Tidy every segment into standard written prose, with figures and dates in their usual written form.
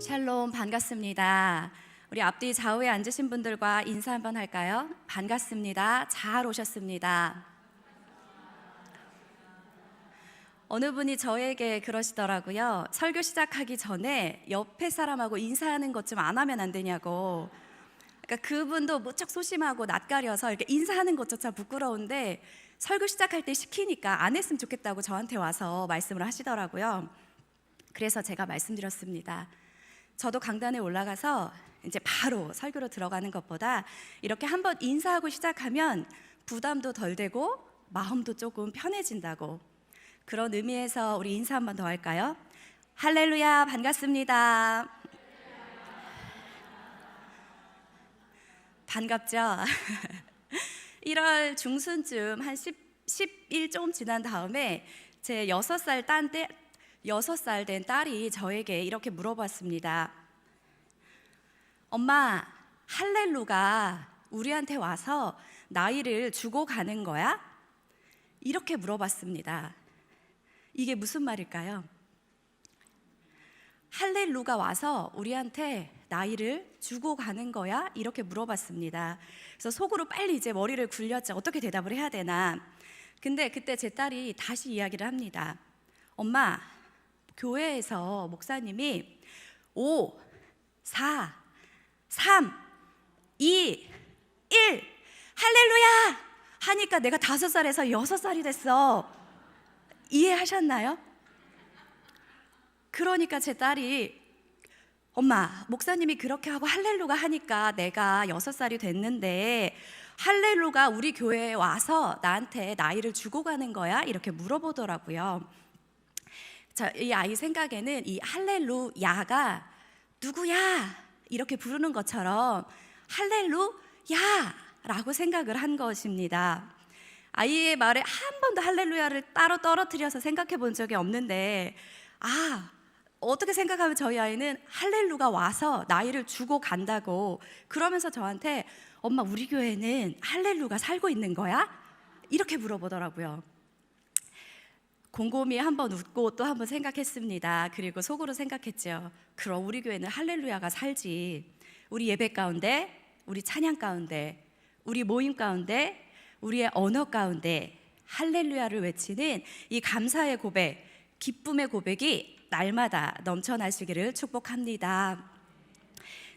샬롬, 반갑습니다. 우리 앞뒤 좌우에 앉으신 분들과 인사 한번 할까요? 반갑습니다. 잘 오셨습니다. 어느 분이 저에게 그러시더라고요. 설교 시작하기 전에 옆에 사람하고 인사하는 것 좀 안 하면 안 되냐고. 그러니까 그분도 무척 소심하고 낯가려서 이렇게 인사하는 것조차 부끄러운데 설교 시작할 때 시키니까 안 했으면 좋겠다고 저한테 와서 말씀을 하시더라고요. 그래서 제가 말씀드렸습니다. 저도 강단에 올라가서 이제 바로 설교로 들어가는 것보다 이렇게 한번 인사하고 시작하면 부담도 덜 되고 마음도 조금 편해진다고. 그런 의미에서 우리 인사 한번 더 할까요? 할렐루야, 반갑습니다. 반갑죠? 1월 중순쯤 한 10일 좀 지난 다음에 제 6살 된 딸이 저에게 이렇게 물어봤습니다. 엄마, 할렐루가 우리한테 와서 나이를 주고 가는 거야? 이렇게 물어봤습니다. 이게 무슨 말일까요? 할렐루가 와서 우리한테 나이를 주고 가는 거야? 이렇게 물어봤습니다. 그래서 속으로 빨리 이제 머리를 굴렸죠. 어떻게 대답을 해야 되나? 근데 그때 제 딸이 다시 이야기를 합니다. 엄마, 교회에서 목사님이 5, 4, 3, 2, 1 할렐루야! 하니까 내가 5살에서 6살이 됐어. 이해하셨나요? 그러니까 제 딸이 엄마, 목사님이 그렇게 하고 할렐루가 하니까 내가 6살이 됐는데 할렐루가 우리 교회에 와서 나한테 나이를 주고 가는 거야? 이렇게 물어보더라고요. 이 아이 생각에는 이 할렐루야가 누구야? 이렇게 부르는 것처럼 할렐루야! 라고 생각을 한 것입니다. 아이의 말에 한 번도 할렐루야를 따로 떨어뜨려서 생각해 본 적이 없는데 어떻게 생각하면 저희 아이는 할렐루가 와서 나이를 주고 간다고 그러면서 저한테 엄마, 우리 교회는 할렐루가 살고 있는 거야? 이렇게 물어보더라고요. 곰곰이 한번 웃고 또 한번 생각했습니다. 그리고 속으로 생각했죠. 그럼 우리 교회는 할렐루야가 살지. 우리 예배 가운데, 우리 찬양 가운데, 우리 모임 가운데, 우리의 언어 가운데 할렐루야를 외치는 이 감사의 고백, 기쁨의 고백이 날마다 넘쳐나시기를 축복합니다.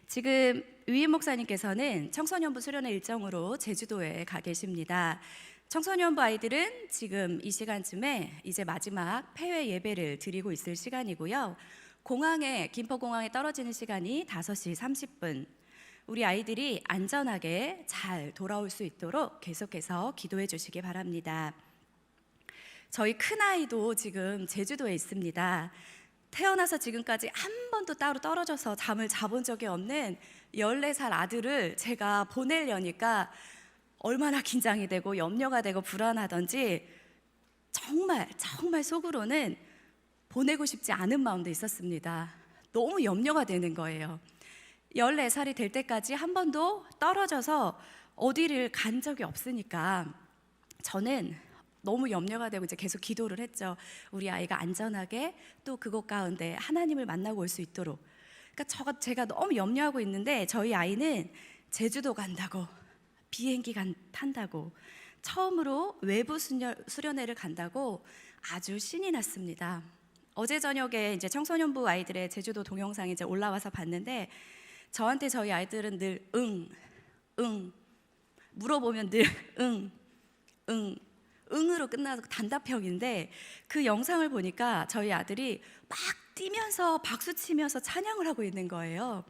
지금 유인 목사님께서는 청소년부 수련회 일정으로 제주도에 가 계십니다. 청소년부 아이들은 지금 이 시간쯤에 이제 마지막 폐회 예배를 드리고 있을 시간이고요. 김포공항에 떨어지는 시간이 5시 30분. 우리 아이들이 안전하게 잘 돌아올 수 있도록 계속해서 기도해 주시기 바랍니다. 저희 큰아이도 지금 제주도에 있습니다. 태어나서 지금까지 한 번도 따로 떨어져서 잠을 자본 적이 없는 14살 아들을 제가 보내려니까 얼마나 긴장이 되고 염려가 되고 불안하던지 정말 속으로는 보내고 싶지 않은 마음도 있었습니다. 너무 염려가 되는 거예요. 14살이 될 때까지 한 번도 떨어져서 어디를 간 적이 없으니까 저는 너무 염려가 되고 이제 계속 기도를 했죠. 우리 아이가 안전하게 또 그곳 가운데 하나님을 만나고 올 수 있도록. 그러니까 제가 너무 염려하고 있는데 저희 아이는 제주도 간다고, 비행기 탄다고, 처음으로 외부 수련회를 간다고 아주 신이 났습니다. 어제 저녁에 이제 청소년부 아이들의 제주도 동영상이 이제 올라와서 봤는데 저한테 저희 아이들은 늘 물어보면 늘 응으로 끝나서 단답형인데 그 영상을 보니까 저희 아들이 막 뛰면서 박수 치면서 찬양을 하고 있는 거예요.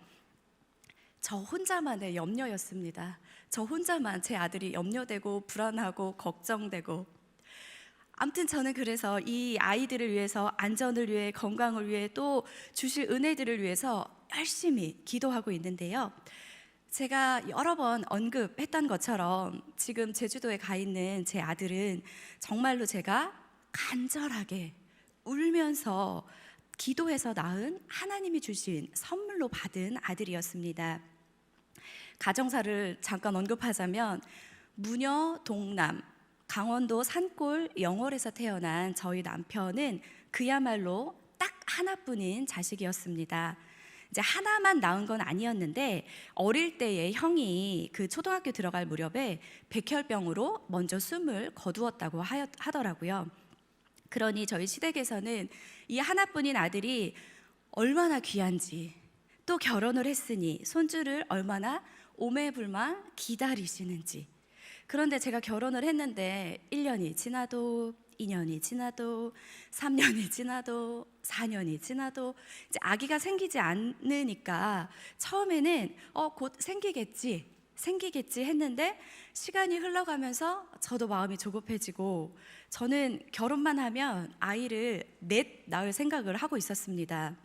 저 혼자만의 염려였습니다. 저 혼자만 제 아들이 염려되고 불안하고 걱정되고. 아무튼 저는 그래서 이 아이들을 위해서, 안전을 위해, 건강을 위해, 또 주실 은혜들을 위해서 열심히 기도하고 있는데요. 제가 여러 번 언급했던 것처럼 지금 제주도에 가 있는 제 아들은 정말로 제가 간절하게 울면서 기도해서 낳은 하나님이 주신 선물로 받은 아들이었습니다. 가정사를 잠깐 언급하자면 무녀 동남 강원도 산골 영월에서 태어난 저희 남편은 그야말로 딱 하나뿐인 자식이었습니다. 이제 하나만 낳은 건 아니었는데 어릴 때에 형이 그 초등학교 들어갈 무렵에 백혈병으로 먼저 숨을 거두었다고 하더라고요. 그러니 저희 시댁에서는 이 하나뿐인 아들이 얼마나 귀한지, 또 결혼을 했으니 손주를 얼마나 오매불망 기다리시는지. 그런데 제가 결혼을 했는데 1년이 지나도 2년이 지나도 3년이 지나도 4년이 지나도 이제 아기가 생기지 않으니까 처음에는 곧 생기겠지 했는데 시간이 흘러가면서 저도 마음이 조급해지고 저는 결혼만 하면 아이를 넷 낳을 생각을 하고 있었습니다.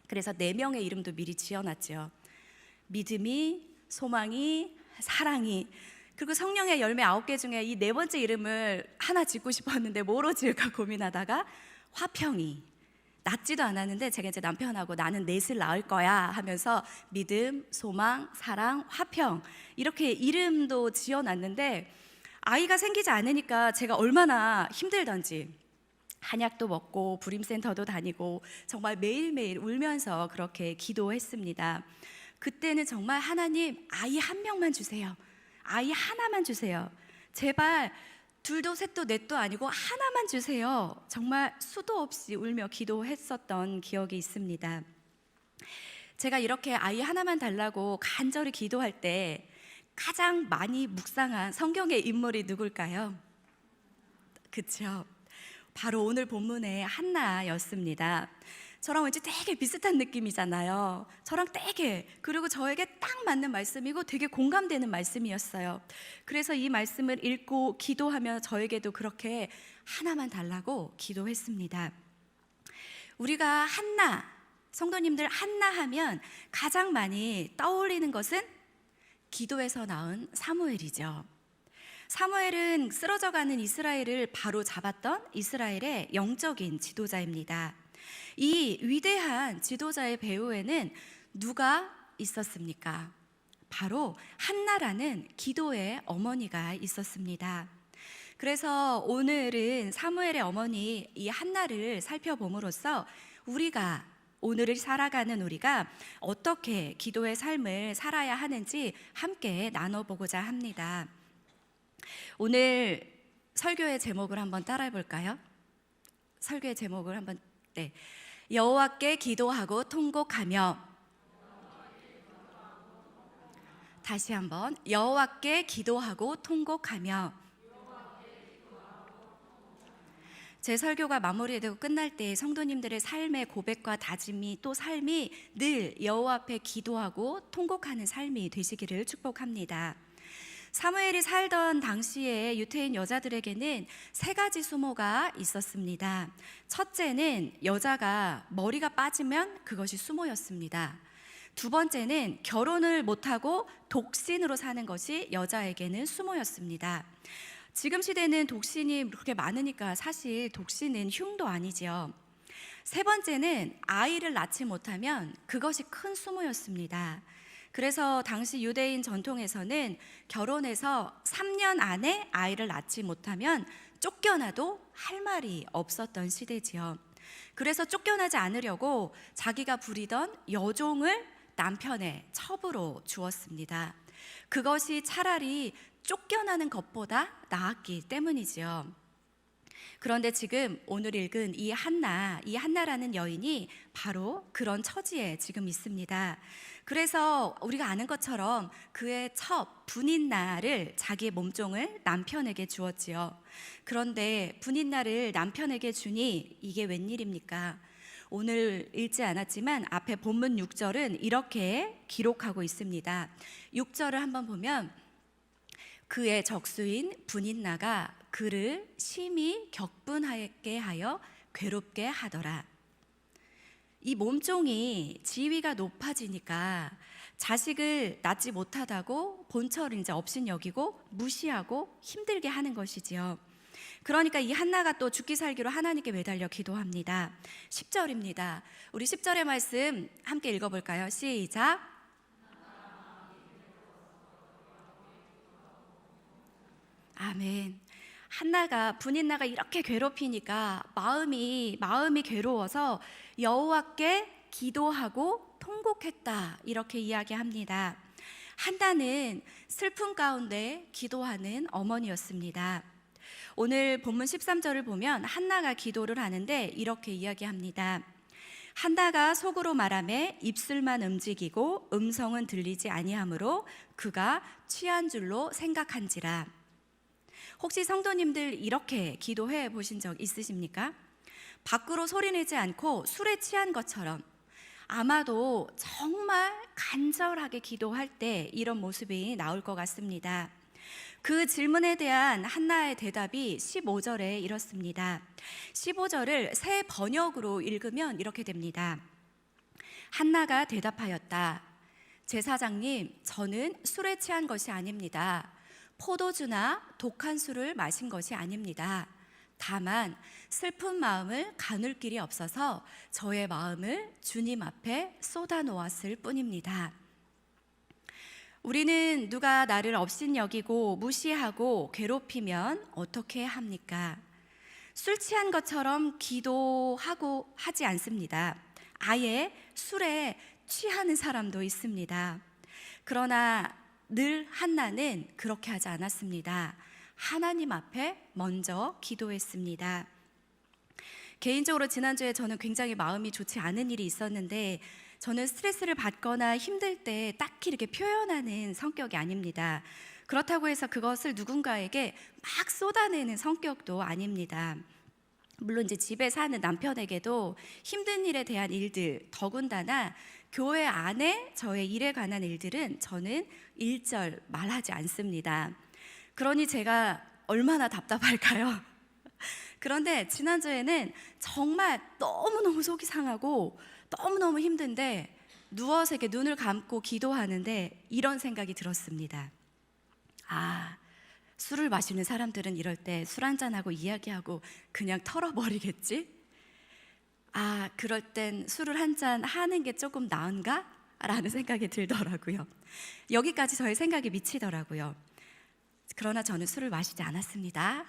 그래서 4명의 이름도 미리 지어놨죠. 믿음이, 소망이, 사랑이, 그리고 성령의 열매 9개 중에 이 4번째 이름을 하나 짓고 싶었는데 뭐로 지을까 고민하다가 화평이, 낳지도 않았는데 제가 이제 남편하고 나는 넷을 낳을 거야 하면서 믿음, 소망, 사랑, 화평 이렇게 이름도 지어놨는데 아이가 생기지 않으니까 제가 얼마나 힘들던지 한약도 먹고 부림센터도 다니고 정말 매일매일 울면서 그렇게 기도했습니다. 그때는 정말 하나님, 아이 한 명만 주세요. 아이 하나만 주세요. 제발 둘도 셋도 넷도 아니고 하나만 주세요. 정말 수도 없이 울며 기도했었던 기억이 있습니다. 제가 이렇게 아이 하나만 달라고 간절히 기도할 때 가장 많이 묵상한 성경의 인물이 누굴까요? 그렇죠. 바로 오늘 본문의 한나였습니다. 저랑 왠지 되게 비슷한 느낌이잖아요. 저랑 되게, 그리고 저에게 딱 맞는 말씀이고 되게 공감되는 말씀이었어요. 그래서 이 말씀을 읽고 기도하며 저에게도 그렇게 하나만 달라고 기도했습니다. 우리가 한나, 성도님들 한나 하면 가장 많이 떠올리는 것은 기도에서 나온 사무엘이죠. 사무엘은 쓰러져가는 이스라엘을 바로 잡았던 이스라엘의 영적인 지도자입니다. 이 위대한 지도자의 배후에는 누가 있었습니까? 바로 한나라는 기도의 어머니가 있었습니다. 그래서 오늘은 사무엘의 어머니 이 한나를 살펴봄으로써 우리가 오늘을 살아가는 우리가 어떻게 기도의 삶을 살아야 하는지 함께 나눠보고자 합니다. 오늘 설교의 제목을 한번 따라해 볼까요? 설교의 제목을 한번 여호와께 기도하고 통곡하며, 다시 한번 여호와께 기도하고 통곡하며. 제 설교가 마무리되고 끝날 때 성도님들의 삶의 고백과 다짐이 또 삶이 늘 여호와 앞에 기도하고 통곡하는 삶이 되시기를 축복합니다. 사무엘이 살던 당시에 유태인 여자들에게는 3가지 수모가 있었습니다. 첫째는 여자가 머리가 빠지면 그것이 수모였습니다. 2번째는 결혼을 못하고 독신으로 사는 것이 여자에게는 수모였습니다. 지금 시대는 독신이 그렇게 많으니까 사실 독신은 흉도 아니죠. 3번째는 아이를 낳지 못하면 그것이 큰 수모였습니다. 그래서 당시 유대인 전통에서는 결혼해서 3년 안에 아이를 낳지 못하면 쫓겨나도 할 말이 없었던 시대지요. 그래서 쫓겨나지 않으려고 자기가 부리던 여종을 남편의 첩으로 주었습니다. 그것이 차라리 쫓겨나는 것보다 나았기 때문이지요. 그런데 지금 오늘 읽은 이 한나라는 여인이 바로 그런 처지에 지금 있습니다. 그래서 우리가 아는 것처럼 그의 첩 분인나를 자기의 몸종을 남편에게 주었지요. 그런데 분인나를 남편에게 주니 이게 웬일입니까? 오늘 읽지 않았지만 앞에 본문 6절은 이렇게 기록하고 있습니다. 6절을 한번 보면 그의 적수인 분인나가 그를 심히 격분하게 하여 괴롭게 하더라. 이 몸종이 지위가 높아지니까 자식을 낳지 못하다고 본처를 이제 업신여기고 무시하고 힘들게 하는 것이지요. 그러니까 이 한나가 또 죽기 살기로 하나님께 매달려 기도합니다. 10절입니다. 우리 10절의 말씀 함께 읽어볼까요? 시작. 아멘. 한나가 분인나가 이렇게 괴롭히니까 마음이 괴로워서 여호와께 기도하고 통곡했다 이렇게 이야기합니다. 한나는 슬픔 가운데 기도하는 어머니였습니다. 오늘 본문 13절을 보면 한나가 기도를 하는데 이렇게 이야기합니다. 한나가 속으로 말하매 입술만 움직이고 음성은 들리지 아니하므로 그가 취한 줄로 생각한지라. 혹시 성도님들 이렇게 기도해 보신 적 있으십니까? 밖으로 소리내지 않고 술에 취한 것처럼 아마도 정말 간절하게 기도할 때 이런 모습이 나올 것 같습니다. 그 질문에 대한 한나의 대답이 15절에 이렇습니다. 15절을 새 번역으로 읽으면 이렇게 됩니다. 한나가 대답하였다. 제사장님, 저는 술에 취한 것이 아닙니다. 포도주나 독한 술을 마신 것이 아닙니다. 다만 슬픈 마음을 가눌 길이 없어서 저의 마음을 주님 앞에 쏟아 놓았을 뿐입니다. 우리는 누가 나를 업신여기고 무시하고 괴롭히면 어떻게 합니까? 술 취한 것처럼 기도하고 하지 않습니다. 아예 술에 취하는 사람도 있습니다. 그러나 늘 한나는 그렇게 하지 않았습니다. 하나님 앞에 먼저 기도했습니다. 개인적으로 지난주에 저는 굉장히 마음이 좋지 않은 일이 있었는데 저는 스트레스를 받거나 힘들 때 딱히 이렇게 표현하는 성격이 아닙니다. 그렇다고 해서 그것을 누군가에게 막 쏟아내는 성격도 아닙니다. 물론 이제 집에 사는 남편에게도 힘든 일에 대한 일들, 더군다나 교회 안에 저의 일에 관한 일들은 저는 일절 말하지 않습니다. 그러니 제가 얼마나 답답할까요? 그런데 지난주에는 정말 너무너무 속이 상하고 너무너무 힘든데 누워서 이렇게 눈을 감고 기도하는데 이런 생각이 들었습니다. 아, 술을 마시는 사람들은 이럴 때 술 한잔하고 이야기하고 그냥 털어버리겠지? 아, 그럴 땐 술을 한잔 하는 게 조금 나은가? 라는 생각이 들더라고요. 여기까지 저의 생각이 미치더라고요. 그러나 저는 술을 마시지 않았습니다.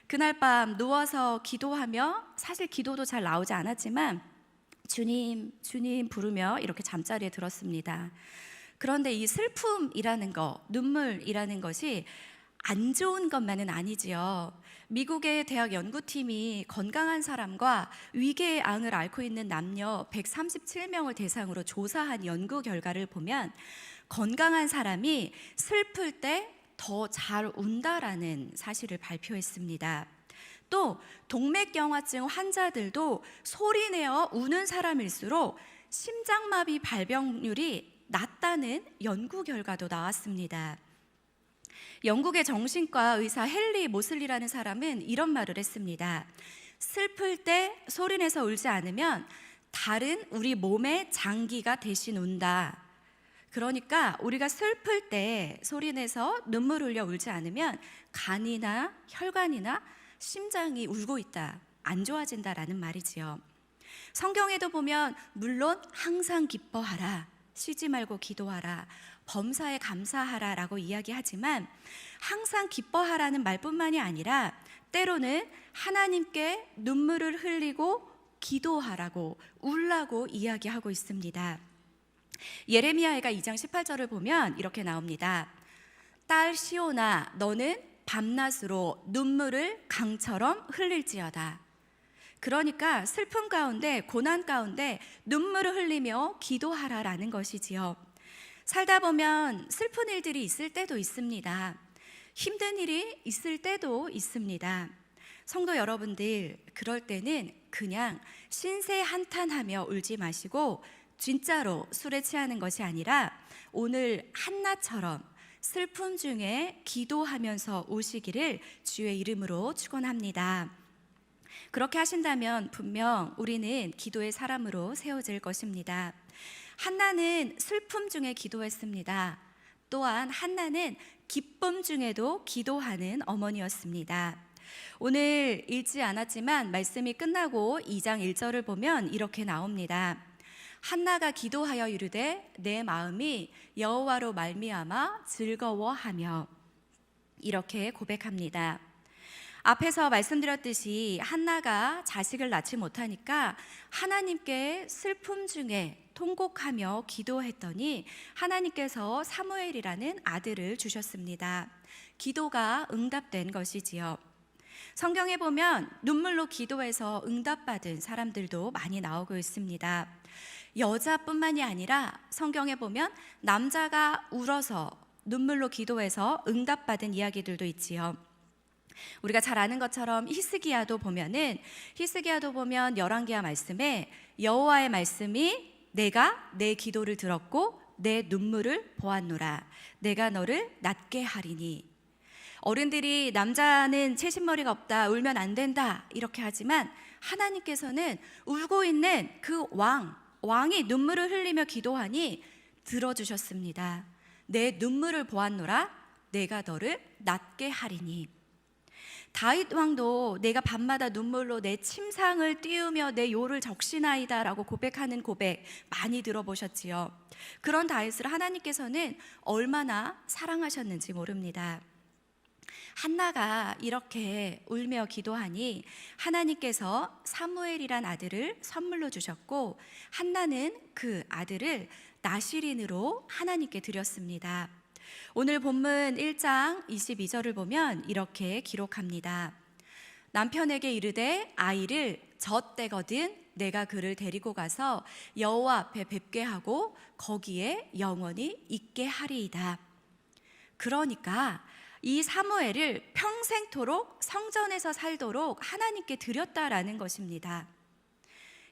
그날 밤 누워서 기도하며 사실 기도도 잘 나오지 않았지만 주님, 주님 부르며 이렇게 잠자리에 들었습니다. 그런데 이 슬픔이라는 거, 눈물이라는 것이 안 좋은 것만은 아니지요. 미국의 대학 연구팀이 건강한 사람과 위궤의 암을 앓고 있는 남녀 137명을 대상으로 조사한 연구 결과를 보면 건강한 사람이 슬플 때 더 잘 운다라는 사실을 발표했습니다. 또 동맥경화증 환자들도 소리내어 우는 사람일수록 심장마비 발병률이 낮다는 연구 결과도 나왔습니다. 영국의 정신과 의사 헨리 모슬리라는 사람은 이런 말을 했습니다. 슬플 때 소리내서 울지 않으면 다른 우리 몸의 장기가 대신 운다. 그러니까 우리가 슬플 때 소리내서 눈물 흘려 울지 않으면 간이나 혈관이나 심장이 울고 있다, 안 좋아진다라는 말이지요. 성경에도 보면 물론 항상 기뻐하라, 쉬지 말고 기도하라, 범사에 감사하라 라고 이야기하지만 항상 기뻐하라는 말뿐만이 아니라 때로는 하나님께 눈물을 흘리고 기도하라고 울라고 이야기하고 있습니다. 예레미야가 2장 18절을 보면 이렇게 나옵니다. 딸 시온아, 너는 밤낮으로 눈물을 강처럼 흘릴지어다. 그러니까 슬픔 가운데, 고난 가운데 눈물을 흘리며 기도하라라는 것이지요. 살다 보면 슬픈 일들이 있을 때도 있습니다. 힘든 일이 있을 때도 있습니다. 성도 여러분들, 그럴 때는 그냥 신세 한탄하며 울지 마시고 진짜로 술에 취하는 것이 아니라 오늘 한나처럼 슬픔 중에 기도하면서 우시기를 주의 이름으로 축원합니다. 그렇게 하신다면 분명 우리는 기도의 사람으로 세워질 것입니다. 한나는 슬픔 중에 기도했습니다. 또한 한나는 기쁨 중에도 기도하는 어머니였습니다. 오늘 읽지 않았지만 말씀이 끝나고 2장 1절을 보면 이렇게 나옵니다. 한나가 기도하여 이르되 내 마음이 여호와로 말미암아 즐거워하며, 이렇게 고백합니다. 앞에서 말씀드렸듯이 한나가 자식을 낳지 못하니까 하나님께 슬픔 중에 통곡하며 기도했더니 하나님께서 사무엘이라는 아들을 주셨습니다. 기도가 응답된 것이지요. 성경에 보면 눈물로 기도해서 응답받은 사람들도 많이 나오고 있습니다. 여자뿐만이 아니라 성경에 보면 남자가 울어서 눈물로 기도해서 응답받은 이야기들도 있지요. 우리가 잘 아는 것처럼 히스기야도 보면 열왕기하 말씀에 여호와의 말씀이 내가 내 기도를 들었고 내 눈물을 보았노라. 내가 너를 낫게 하리니. 어른들이 남자는 채신머리가 없다, 울면 안 된다 이렇게 하지만 하나님께서는 울고 있는 그 왕이 눈물을 흘리며 기도하니 들어주셨습니다. 내 눈물을 보았노라. 내가 너를 낫게 하리니. 다윗 왕도 내가 밤마다 눈물로 내 침상을 띄우며 내 요를 적시나이다 라고 고백하는 고백 많이 들어보셨지요. 그런 다윗을 하나님께서는 얼마나 사랑하셨는지 모릅니다. 한나가 이렇게 울며 기도하니 하나님께서 사무엘이란 아들을 선물로 주셨고, 한나는 그 아들을 나시린으로 하나님께 드렸습니다. 오늘 본문 1장 22절을 보면 이렇게 기록합니다. 남편에게 이르되 아이를 젖때거든 내가 그를 데리고 가서 여호와 앞에 뵙게 하고 거기에 영원히 있게 하리이다. 그러니까 이 사무엘을 평생토록 성전에서 살도록 하나님께 드렸다라는 것입니다.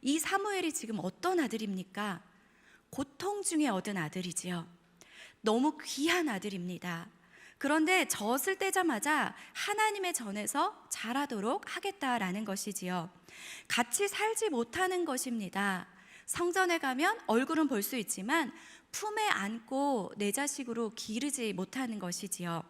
이 사무엘이 지금 어떤 아들입니까? 고통 중에 얻은 아들이지요. 너무 귀한 아들입니다. 그런데 젖을 떼자마자 하나님의 전에서 자라도록 하겠다라는 것이지요. 같이 살지 못하는 것입니다. 성전에 가면 얼굴은 볼 수 있지만 품에 안고 내 자식으로 기르지 못하는 것이지요.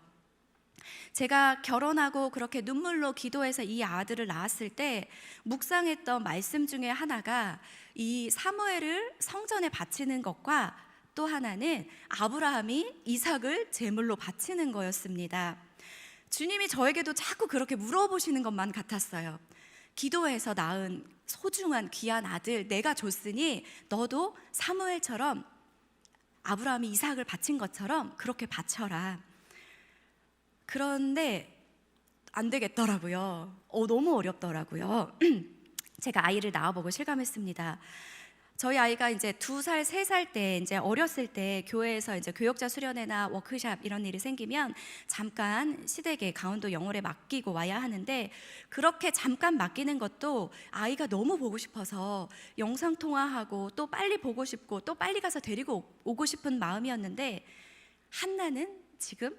제가 결혼하고 그렇게 눈물로 기도해서 이 아들을 낳았을 때 묵상했던 말씀 중에 하나가 이 사무엘을 성전에 바치는 것과 또 하나는 아브라함이 이삭을 제물로 바치는 거였습니다. 주님이 저에게도 자꾸 그렇게 물어보시는 것만 같았어요. 기도해서 낳은 소중한 귀한 아들 내가 줬으니 너도 사무엘처럼 아브라함이 이삭을 바친 것처럼 그렇게 바쳐라. 그런데 안 되겠더라고요. 너무 어렵더라고요. 제가 아이를 낳아보고 실감했습니다. 저희 아이가 이제 2살, 3살 때 이제 어렸을 때 교회에서 이제 교역자 수련회나 워크샵 이런 일이 생기면 잠깐 시댁에 강원도 영월에 맡기고 와야 하는데, 그렇게 잠깐 맡기는 것도 아이가 너무 보고 싶어서 영상 통화하고 또 빨리 보고 싶고 또 빨리 가서 데리고 오고 싶은 마음이었는데, 한나는 지금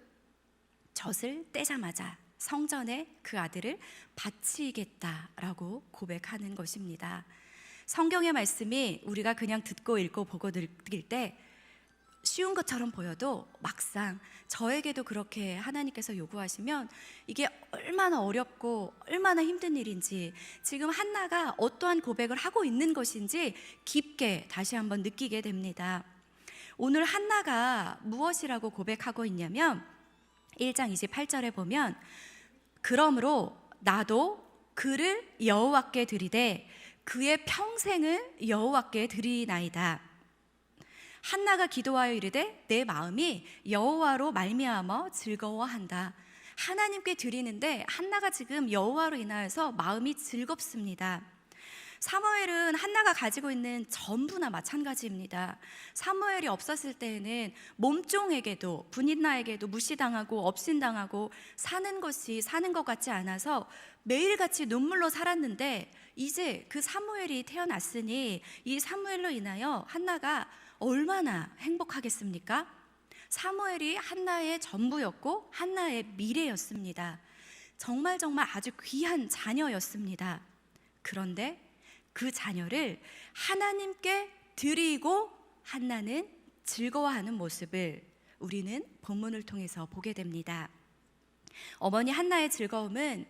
젖을 떼자마자 성전에 그 아들을 바치겠다라고 고백하는 것입니다. 성경의 말씀이 우리가 그냥 듣고 읽고 보고 느낄 때 쉬운 것처럼 보여도 막상 저에게도 그렇게 하나님께서 요구하시면 이게 얼마나 어렵고 얼마나 힘든 일인지, 지금 한나가 어떠한 고백을 하고 있는 것인지 깊게 다시 한번 느끼게 됩니다. 오늘 한나가 무엇이라고 고백하고 있냐면 1장 28절에 보면 그러므로 나도 그를 여호와께 드리되 그의 평생을 여호와께 드리나이다. 한나가 기도하여 이르되 내 마음이 여호와로 말미암아 즐거워한다. 하나님께 드리는데 한나가 지금 여호와로 인하여서 마음이 즐겁습니다. 사무엘은 한나가 가지고 있는 전부나 마찬가지입니다. 사무엘이 없었을 때에는 몸종에게도 분인나에게도 무시당하고 업신당하고 사는 것이 사는 것 같지 않아서 매일같이 눈물로 살았는데, 이제 그 사무엘이 태어났으니 이 사무엘로 인하여 한나가 얼마나 행복하겠습니까? 사무엘이 한나의 전부였고 한나의 미래였습니다. 정말 아주 귀한 자녀였습니다. 그런데 그 자녀를 하나님께 드리고 한나는 즐거워하는 모습을 우리는 본문을 통해서 보게 됩니다. 어머니 한나의 즐거움은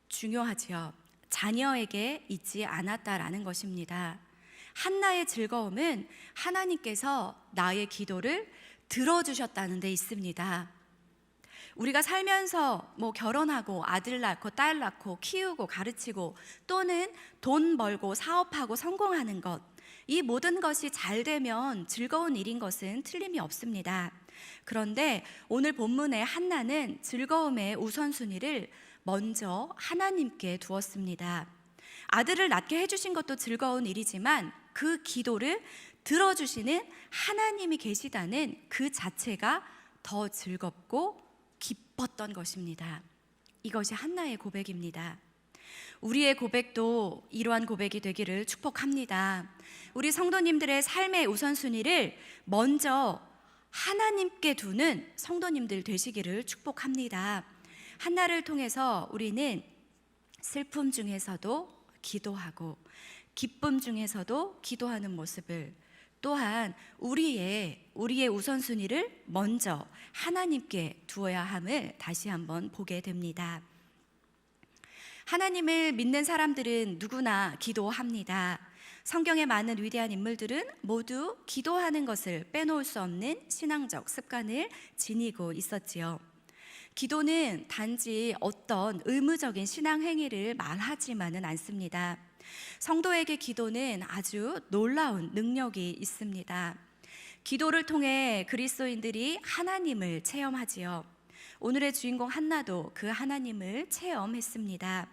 중요하지요. 자녀에게 있지 않았다라는 것입니다. 한나의 즐거움은 하나님께서 나의 기도를 들어주셨다는 데 있습니다. 우리가 살면서 결혼하고 아들 낳고 딸 낳고 키우고 가르치고 또는 돈 벌고 사업하고 성공하는 것, 이 모든 것이 잘 되면 즐거운 일인 것은 틀림이 없습니다. 그런데 오늘 본문의 한나는 즐거움의 우선순위를 먼저 하나님께 두었습니다. 아들을 낳게 해주신 것도 즐거운 일이지만 그 기도를 들어주시는 하나님이 계시다는 그 자체가 더 즐겁고 기뻤던 것입니다. 이것이 한나의 고백입니다. 우리의 고백도 이러한 고백이 되기를 축복합니다. 우리 성도님들의 삶의 우선순위를 먼저 하나님께 두는 성도님들 되시기를 축복합니다. 한나를 통해서 우리는 슬픔 중에서도 기도하고 기쁨 중에서도 기도하는 모습을, 또한 우리의 우선순위를 먼저 하나님께 두어야 함을 다시 한번 보게 됩니다. 하나님을 믿는 사람들은 누구나 기도합니다. 성경의 많은 위대한 인물들은 모두 기도하는 것을 빼놓을 수 없는 신앙적 습관을 지니고 있었지요. 기도는 단지 어떤 의무적인 신앙 행위를 말하지만은 않습니다. 성도에게 기도는 아주 놀라운 능력이 있습니다. 기도를 통해 그리스도인들이 하나님을 체험하지요. 오늘의 주인공 한나도 그 하나님을 체험했습니다.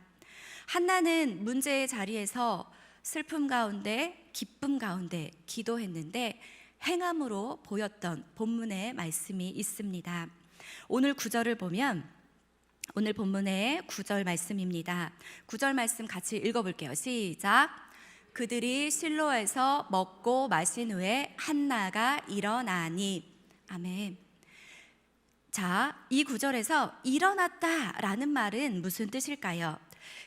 한나는 문제의 자리에서 슬픔 가운데 기쁨 가운데 기도했는데 행함으로 보였던 본문의 말씀이 있습니다. 오늘 9절을 보면 오늘 본문의 9절 말씀입니다. 9절 말씀 같이 읽어볼게요. 시작. 그들이 실로에서 먹고 마신 후에 한나가 일어나니. 아멘. 자, 이 9절에서 일어났다라는 말은 무슨 뜻일까요?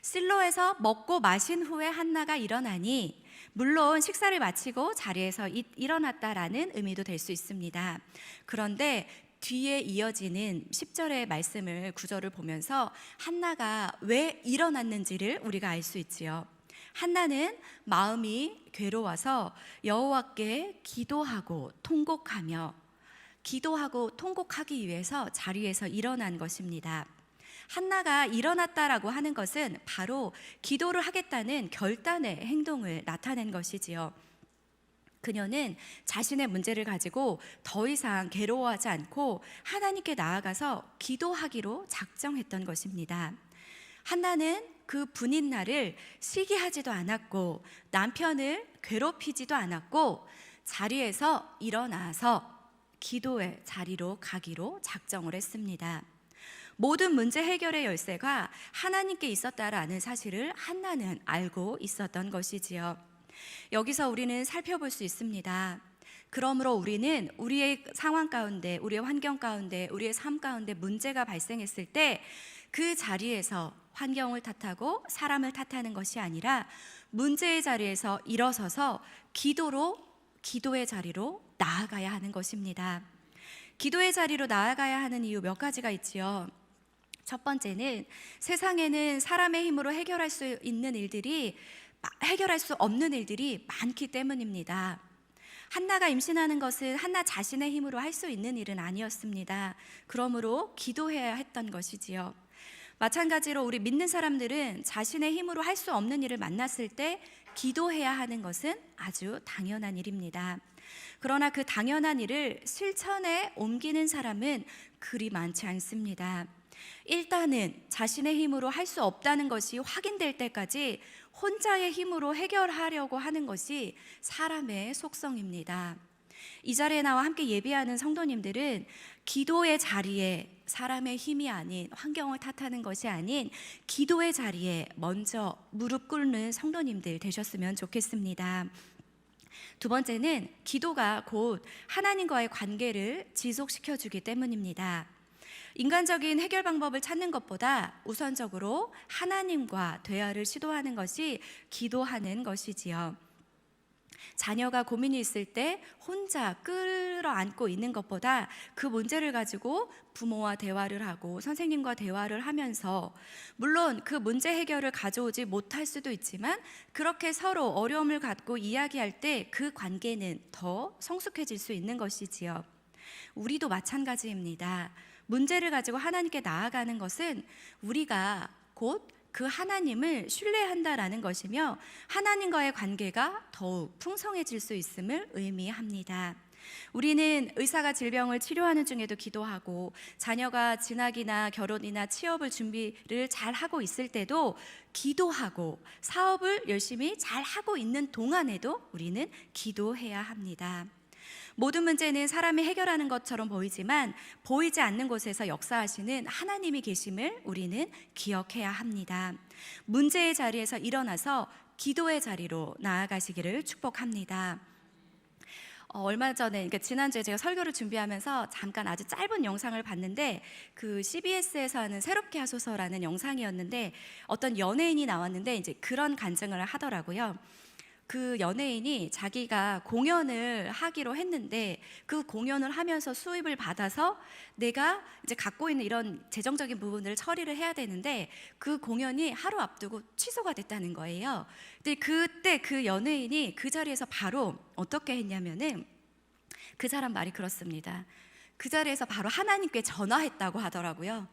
실로에서 먹고 마신 후에 한나가 일어나니, 물론 식사를 마치고 자리에서 일어났다라는 의미도 될 수 있습니다. 그런데 뒤에 이어지는 10절의 말씀을 9절을 보면서 한나가 왜 일어났는지를 우리가 알 수 있지요. 한나는 마음이 괴로워서 여호와께 기도하고 통곡하기 위해서 자리에서 일어난 것입니다. 한나가 일어났다라고 하는 것은 바로 기도를 하겠다는 결단의 행동을 나타낸 것이지요. 그녀는 자신의 문제를 가지고 더 이상 괴로워하지 않고 하나님께 나아가서 기도하기로 작정했던 것입니다. 한나는 그 분인날을 시기하지도 않았고 남편을 괴롭히지도 않았고 자리에서 일어나서 기도의 자리로 가기로 작정을 했습니다. 모든 문제 해결의 열쇠가 하나님께 있었다라는 사실을 한나는 알고 있었던 것이지요. 여기서 우리는 살펴볼 수 있습니다. 그러므로 우리는 우리의 상황 가운데, 우리의 환경 가운데, 우리의 삶 가운데 문제가 발생했을 때 그 자리에서 환경을 탓하고 사람을 탓하는 것이 아니라 문제의 자리에서 일어서서 기도의 자리로 나아가야 하는 것입니다. 기도의 자리로 나아가야 하는 이유 몇 가지가 있지요. 첫 번째는 세상에는 사람의 힘으로 해결할 수 없는 일들이 많기 때문입니다. 한나가 임신하는 것은 한나 자신의 힘으로 할 수 있는 일은 아니었습니다. 그러므로 기도해야 했던 것이지요. 마찬가지로 우리 믿는 사람들은 자신의 힘으로 할 수 없는 일을 만났을 때 기도해야 하는 것은 아주 당연한 일입니다. 그러나 그 당연한 일을 실천에 옮기는 사람은 그리 많지 않습니다. 일단은 자신의 힘으로 할 수 없다는 것이 확인될 때까지 혼자의 힘으로 해결하려고 하는 것이 사람의 속성입니다. 이 자리에 나와 함께 예배하는 성도님들은 기도의 자리에 사람의 힘이 아닌, 환경을 탓하는 것이 아닌 기도의 자리에 먼저 무릎 꿇는 성도님들 되셨으면 좋겠습니다. 두 번째는 기도가 곧 하나님과의 관계를 지속시켜주기 때문입니다. 인간적인 해결 방법을 찾는 것보다 우선적으로 하나님과 대화를 시도하는 것이 기도하는 것이지요. 자녀가 고민이 있을 때 혼자 끌어안고 있는 것보다 그 문제를 가지고 부모와 대화를 하고 선생님과 대화를 하면서, 물론 그 문제 해결을 가져오지 못할 수도 있지만 그렇게 서로 어려움을 갖고 이야기할 때 그 관계는 더 성숙해질 수 있는 것이지요. 우리도 마찬가지입니다. 문제를 가지고 하나님께 나아가는 것은 우리가 곧 그 하나님을 신뢰한다라는 것이며 하나님과의 관계가 더욱 풍성해질 수 있음을 의미합니다. 우리는 의사가 질병을 치료하는 중에도 기도하고 자녀가 진학이나 결혼이나 취업을 준비를 잘 하고 있을 때도 기도하고 사업을 열심히 잘 하고 있는 동안에도 우리는 기도해야 합니다. 모든 문제는 사람이 해결하는 것처럼 보이지만 보이지 않는 곳에서 역사하시는 하나님이 계심을 우리는 기억해야 합니다. 문제의 자리에서 일어나서 기도의 자리로 나아가시기를 축복합니다. 얼마 전에, 그러니까 지난주에 제가 설교를 준비하면서 잠깐 아주 짧은 영상을 봤는데 그 CBS에서 하는 새롭게 하소서라는 영상이었는데 어떤 연예인이 나왔는데 이제 그런 간증을 하더라고요. 그 연예인이 자기가 공연을 하기로 했는데 그 공연을 하면서 수입을 받아서 내가 이제 갖고 있는 이런 재정적인 부분을 처리를 해야 되는데 그 공연이 하루 앞두고 취소가 됐다는 거예요. 근데 그때 그 연예인이 그 자리에서 바로 어떻게 했냐면은 그 사람 말이 그렇습니다. 그 자리에서 바로 하나님께 전화했다고 하더라고요.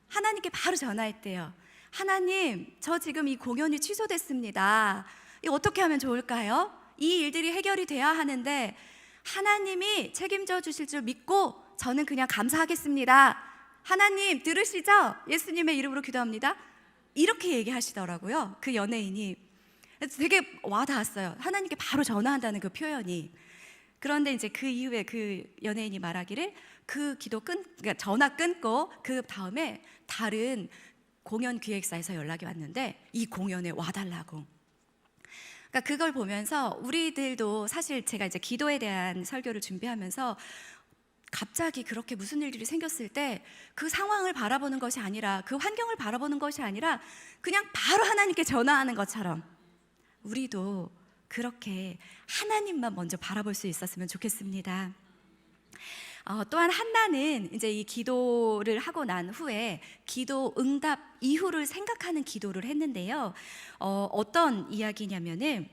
하나님께 바로 전화했대요. 하나님, 저 지금 이 공연이 취소됐습니다. 이거 어떻게 하면 좋을까요? 이 일들이 해결이 돼야 하는데 하나님이 책임져 주실 줄 믿고 저는 그냥 감사하겠습니다. 하나님 들으시죠? 예수님의 이름으로 기도합니다. 이렇게 얘기하시더라고요. 그 연예인이. 되게 와닿았어요. 하나님께 바로 전화한다는 그 표현이. 그런데 이제 그 이후에 그 연예인이 말하기를 그 그러니까 전화 끊고 그 다음에 다른 공연 기획사에서 연락이 왔는데 이 공연에 와달라고. 그러니까 그걸 보면서 우리들도 사실 제가 이제 기도에 대한 설교를 준비하면서 갑자기 그렇게 무슨 일들이 생겼을 때 그 상황을 바라보는 것이 아니라 그 환경을 바라보는 것이 아니라 그냥 바로 하나님께 전화하는 것처럼 우리도 그렇게 하나님만 먼저 바라볼 수 있었으면 좋겠습니다. 또한 한나는 이제 이 기도를 하고 난 후에 기도 응답 이후를 생각하는 기도를 했는데요. 어떤 이야기냐면은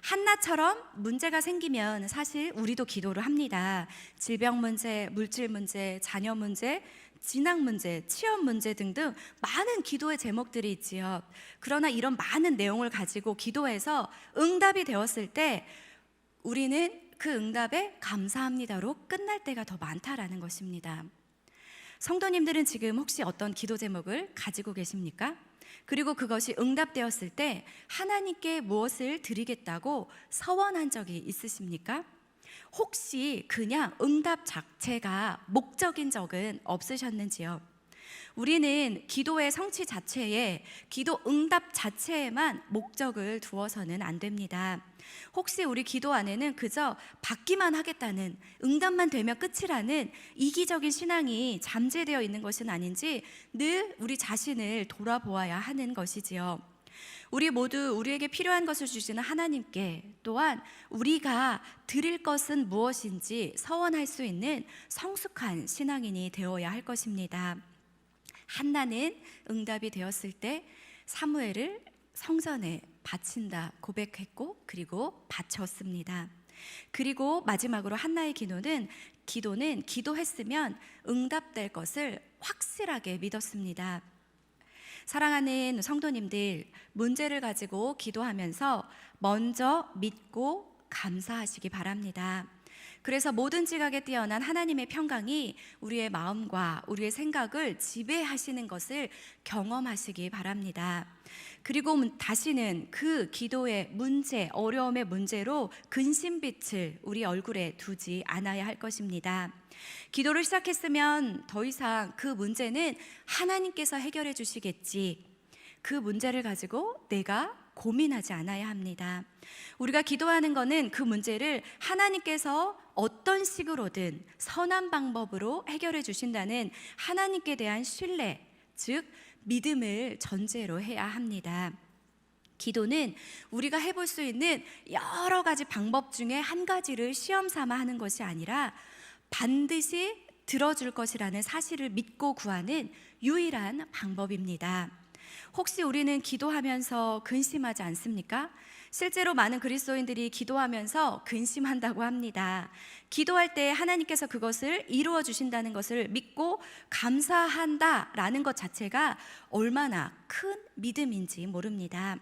한나처럼 문제가 생기면 사실 우리도 기도를 합니다. 질병 문제, 물질 문제, 자녀 문제, 진학 문제, 취업 문제 등등 많은 기도의 제목들이 있지요. 그러나 이런 많은 내용을 가지고 기도해서 응답이 되었을 때 우리는 그 응답에 감사합니다로 끝날 때가 더 많다라는 것입니다. 성도님들은 지금 혹시 어떤 기도 제목을 가지고 계십니까? 그리고 그것이 응답되었을 때 하나님께 무엇을 드리겠다고 서원한 적이 있으십니까? 혹시 그냥 응답 자체가 목적인 적은 없으셨는지요? 우리는 기도의 성취 자체에, 기도 응답 자체에만 목적을 두어서는 안 됩니다. 혹시 우리 기도 안에는 그저 받기만 하겠다는, 응답만 되면 끝이라는 이기적인 신앙이 잠재되어 있는 것은 아닌지 늘 우리 자신을 돌아보아야 하는 것이지요. 우리 모두 우리에게 필요한 것을 주시는 하나님께, 또한 우리가 드릴 것은 무엇인지 서원할 수 있는 성숙한 신앙인이 되어야 할 것입니다. 한나는 응답이 되었을 때 사무엘을 성전에 바친다 고백했고 그리고 바쳤습니다. 그리고 마지막으로 한나의 기도는 기도했으면 응답될 것을 확실하게 믿었습니다. 사랑하는 성도님들, 문제를 가지고 기도하면서 먼저 믿고 감사하시기 바랍니다. 그래서 모든 지각에 뛰어난 하나님의 평강이 우리의 마음과 우리의 생각을 지배하시는 것을 경험하시기 바랍니다. 그리고 다시는 그 기도의 문제, 어려움의 문제로 근심빛을 우리 얼굴에 두지 않아야 할 것입니다. 기도를 시작했으면 더 이상 그 문제는 하나님께서 해결해 주시겠지, 그 문제를 가지고 내가 고민하지 않아야 합니다. 우리가 기도하는 것은 그 문제를 하나님께서 어떤 식으로든 선한 방법으로 해결해 주신다는 하나님께 대한 신뢰, 즉 믿음을 전제로 해야 합니다. 기도는 우리가 해볼 수 있는 여러 가지 방법 중에 한 가지를 시험 삼아 하는 것이 아니라 반드시 들어줄 것이라는 사실을 믿고 구하는 유일한 방법입니다. 혹시 우리는 기도하면서 근심하지 않습니까? 실제로 많은 그리스도인들이 기도하면서 근심한다고 합니다. 기도할 때 하나님께서 그것을 이루어 주신다는 것을 믿고 감사한다라는 것 자체가 얼마나 큰 믿음인지 모릅니다.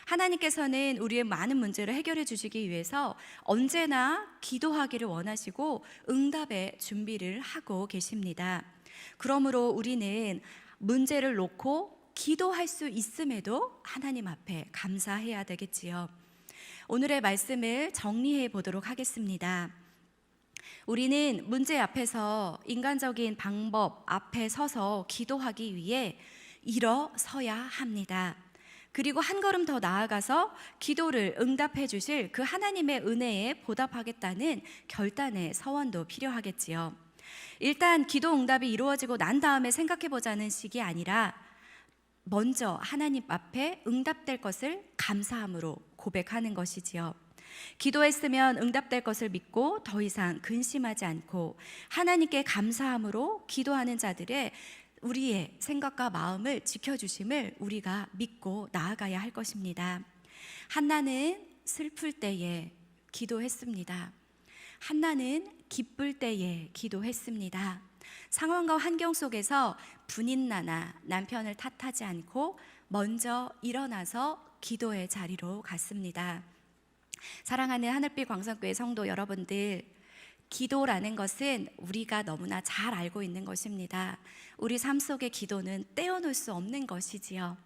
하나님께서는 우리의 많은 문제를 해결해 주시기 위해서 언제나 기도하기를 원하시고 응답의 준비를 하고 계십니다. 그러므로 우리는 문제를 놓고 기도할 수 있음에도 하나님 앞에 감사해야 되겠지요. 오늘의 말씀을 정리해 보도록 하겠습니다. 우리는 문제 앞에서 인간적인 방법 앞에 서서 기도하기 위해 일어서야 합니다. 그리고 한 걸음 더 나아가서 기도를 응답해 주실 그 하나님의 은혜에 보답하겠다는 결단의 서원도 필요하겠지요. 일단 기도 응답이 이루어지고 난 다음에 생각해 보자는 식이 아니라 먼저 하나님 앞에 응답될 것을 감사함으로 고백하는 것이지요. 기도했으면 응답될 것을 믿고 더 이상 근심하지 않고 하나님께 감사함으로 기도하는 자들의 우리의 생각과 마음을 지켜주심을 우리가 믿고 나아가야 할 것입니다. 한나는 슬플 때에 기도했습니다. 한나는 기쁠 때에 기도했습니다. 상황과 환경 속에서 분인나나 남편을 탓하지 않고 먼저 일어나서 기도의 자리로 갔습니다. 사랑하는 하늘빛 광성교회 성도 여러분들, 기도라는 것은 우리가 너무나 잘 알고 있는 것입니다. 우리 삶 속의 기도는 떼어놓을 수 없는 것이지요.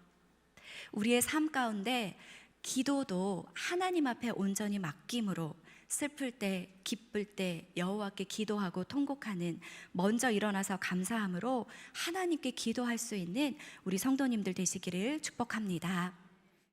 우리의 삶 가운데 기도도 하나님 앞에 온전히 맡김으로 슬플 때, 기쁠 때 여호와께 기도하고 통곡하는, 먼저 일어나서 감사함으로 하나님께 기도할 수 있는 우리 성도님들 되시기를 축복합니다.